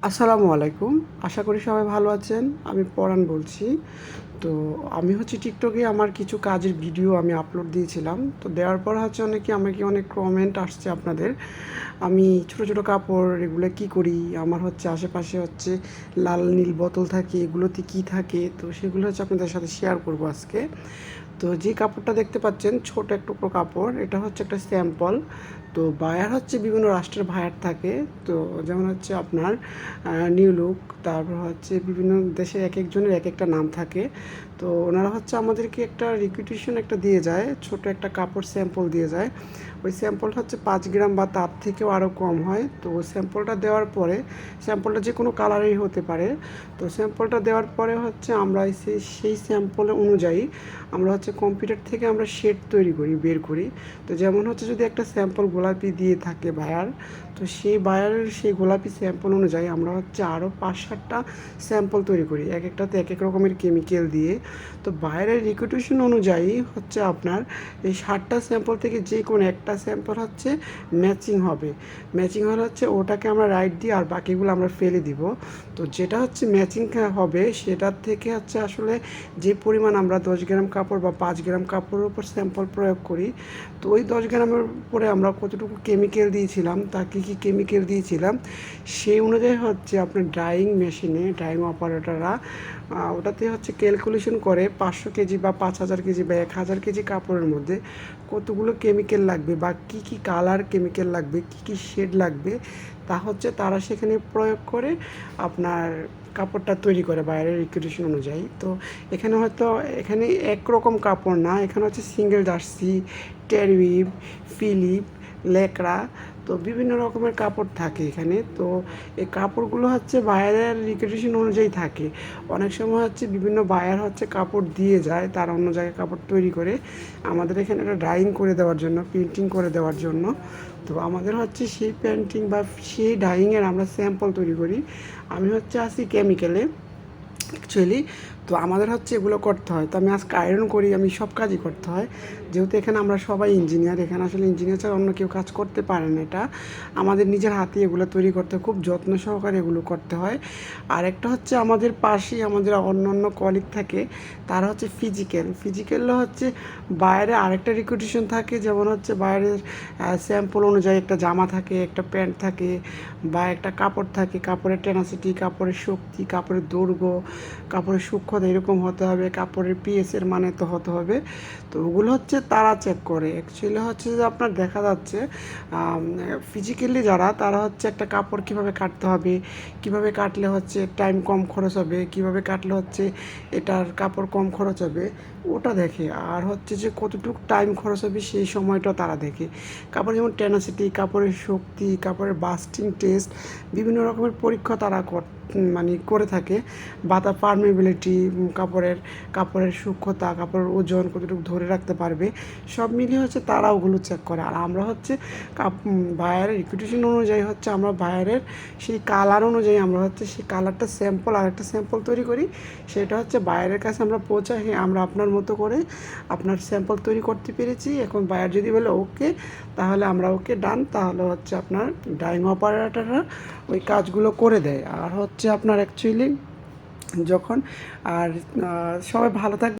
আসসালামু আলাইকুম। আশা করি সবাই ভালো আছেন। আমি পরাণ বলছি। তো আমি হচ্ছে টিকটকে আমার কিছু কাজের ভিডিও আমি আপলোড দিয়েছিলাম। তো দেওয়ার পর হচ্ছে আমাকে অনেক কমেন্ট আসছে আপনাদের। আমি ছোট, ছোট কাপড় এগুলো কি করি? আমার হচ্ছে আশেপাশে হচ্ছে লাল নীল বোতল থাকে, এগুলোতে কি থাকে? তো সেগুলো হচ্ছে আপনাদের সাথে শেয়ার করব আজকে। তো যে কাপড়টা দেখতে পাচ্ছেন ছোট এক টুকরো কাপড়, এটা হচ্ছে একটা স্যাম্পল। তো বায়ার হচ্ছে বিভিন্ন রাষ্ট্রের বায়ার থাকে। তো যেমন হচ্ছে আপনার নিউ লুক, তারপর হচ্ছে বিভিন্ন দেশের এক একজনের এক একটা নাম থাকে। তো ওনারা হচ্ছে আমাদেরকে একটা রিকুইজিশন একটা দিয়ে যায়, ছোট একটা কাপড় স্যাম্পল দিয়ে যায়। ওই স্যাম্পলটা হচ্ছে 5 গ্রাম বা তার থেকেও আরও কম হয়। তো ওই স্যাম্পলটা দেওয়ার পরে, স্যাম্পলটা যে কোনো কালারেরই হতে পারে। তো স্যাম্পলটা দেওয়ার পরে হচ্ছে আমরা সেই স্যাম্পল অনুযায়ী আমরা হচ্ছে কম্পিউটার থেকে আমরা শেড তৈরি করি, বের করি। তো যেমন হচ্ছে যদি একটা স্যাম্পল গোলাপি দিয়ে থাকে বায়ার, তো সেই বায়ারের সেই গোলাপি স্যাম্পল অনুযায়ী আমরা হচ্ছে আরও 5-7টা স্যাম্পল তৈরি করি, এক একটাতে এক এক রকমের কেমিক্যাল দিয়ে। তো বায়ারের রিকুইজিশন অনুযায়ী হচ্ছে আপনার এই 7টা স্যাম্পল থেকে যে কোনো একটা স্যাম্পল হচ্ছে ম্যাচিং হবে। ম্যাচিং হলে হচ্ছে ওটাকে আমরা রাইট দিই আর বাকিগুলো আমরা ফেলে দিব। তো যেটা হচ্ছে ম্যাচিং হবে সেটার থেকে হচ্ছে আসলে যে পরিমাণ আমরা 10 গ্রাম কাপড় বা 5 গ্রাম কাপড়ের উপর স্যাম্পল প্রয়োগ করি, তো ওই 10 গ্রামের উপরে আমরা কতটুকু কেমিক্যাল দিয়েছিলাম, তা কী কী কেমিক্যাল দিয়েছিলাম, সেই অনুযায়ী হচ্ছে আপনার ড্রাইং মেশিনে ড্রাইং অপারেটররা ওটাতে হচ্ছে ক্যালকুলেশন করে 500 কেজি বা 5000 কেজি বা 1000 কেজি কাপড়ের মধ্যে কতগুলো কেমিক্যাল লাগবে বা কী কী কালার কেমিক্যাল লাগবে, কী কী শেড লাগবে, তা হচ্ছে তারা সেখানে প্রয়োগ করে আপনার কাপড়টা তৈরি করে বাইরের রিকুইজিশন অনুযায়ী। তো এখানে একরকম কাপড় না, এখানে হচ্ছে সিঙ্গেল জার্সি, টেরউইভ, ফিলিপ, লেকড়া, তো বিভিন্ন রকমের কাপড় থাকে এখানে। তো এই কাপড়গুলো হচ্ছে বায়ারের রিকুইজিশন অনুযায়ী থাকে। অনেক সময় হচ্ছে বিভিন্ন বায়ার হচ্ছে কাপড় দিয়ে যায়, তার অন্য জায়গায় কাপড় তৈরি করে আমাদের এখানে একটা ডাইং করে দেওয়ার জন্য, প্রিন্টিং করে দেওয়ার জন্য। তো আমাদের হচ্ছে সেই পেন্টিং বা সেই ডাইংয়ের আমরা স্যাম্পল তৈরি করি। আমি হচ্ছে আসি কেমিক্যালে অ্যাকচুয়ালি। তো আমাদের হচ্ছে এগুলো করতে হয়। তো আমি আজকে আয়রন করি, আমি সব কাজই করতে হয়, যেহেতু এখানে আমরা সবাই ইঞ্জিনিয়ার। এখানে আসলে ইঞ্জিনিয়ার ছাড়া অন্য কেউ কাজ করতে পারে না। এটা আমাদের নিজের হাতে এগুলো তৈরি করতে খুব যত্ন সহকারে এগুলো করতে হয়। আর একটা হচ্ছে আমাদের পাশেই আমাদের অন্য অন্য কলিগ থাকে, তারা হচ্ছে ফিজিক্যালও হচ্ছে বাইরে আরেকটা রিকুইজিশন থাকে। যেমন হচ্ছে বাইরের স্যাম্পল অনুযায়ী একটা জামা থাকে, একটা প্যান্ট থাকে বা একটা কাপড় থাকে, কাপড়ের টেনাসিটি, কাপড়ের শক্তি, কাপড়ের দৈর্ঘ্য, কাপড়ের সূক্ষ্মতা এরকম হতে হবে, কাপড়ের পিএসের মানে তো হতে হবে। তো ওগুলো হচ্ছে তারা চেক করে। অ্যাকচুয়ালি হচ্ছে যে আপনার দেখা যাচ্ছে ফিজিক্যালি যারা, তারা হচ্ছে একটা কাপড় কীভাবে কাটতে হবে, কীভাবে কাটলে হচ্ছে টাইম কম খরচ হবে, কীভাবে কাটলে হচ্ছে এটার কাপড় কম খরচ হবে, ওটা দেখে। আর হচ্ছে যে কতটুকু টাইম খরচ হবে সেই সময়টা তারা দেখে। কাপড় যেমন টেনাসিটি, কাপড়ের শক্তি, কাপড়ের বাস্টিং টেস্ট, বিভিন্ন রকমের পরীক্ষা তারা মানে করে থাকে। বাতা পারমেবিলিটি, কাপড়ের সূক্ষ্মতা, কাপড়ের ওজন কতটুকু ধরে রাখতে পারবে, সব মিলিয়ে হচ্ছে তারা ওগুলো চেক করে। আর আমরা হচ্ছে বায়ারের রিকুইজিশন অনুযায়ী হচ্ছে আমরা বায়ারের সেই কালার অনুযায়ী আমরা হচ্ছে সেই কালারটা স্যাম্পল আরেকটা স্যাম্পল তৈরি করি, সেটা হচ্ছে বায়ারের কাছে আমরা পৌঁছাই। হ্যাঁ, আমরা আপনার মতো করে আপনার স্যাম্পল তৈরি করতে পেরেছি। এখন বায়ার যদি বলে ওকে, তাহলে আমরা ওকে ডান, তাহলে হচ্ছে আপনার ডাইং অপারেটররা ওই কাজগুলো করে দেয়। আর হচ্ছে আপনার অ্যাকচুয়ালি যখন আর সবাই ভালো থাকবে।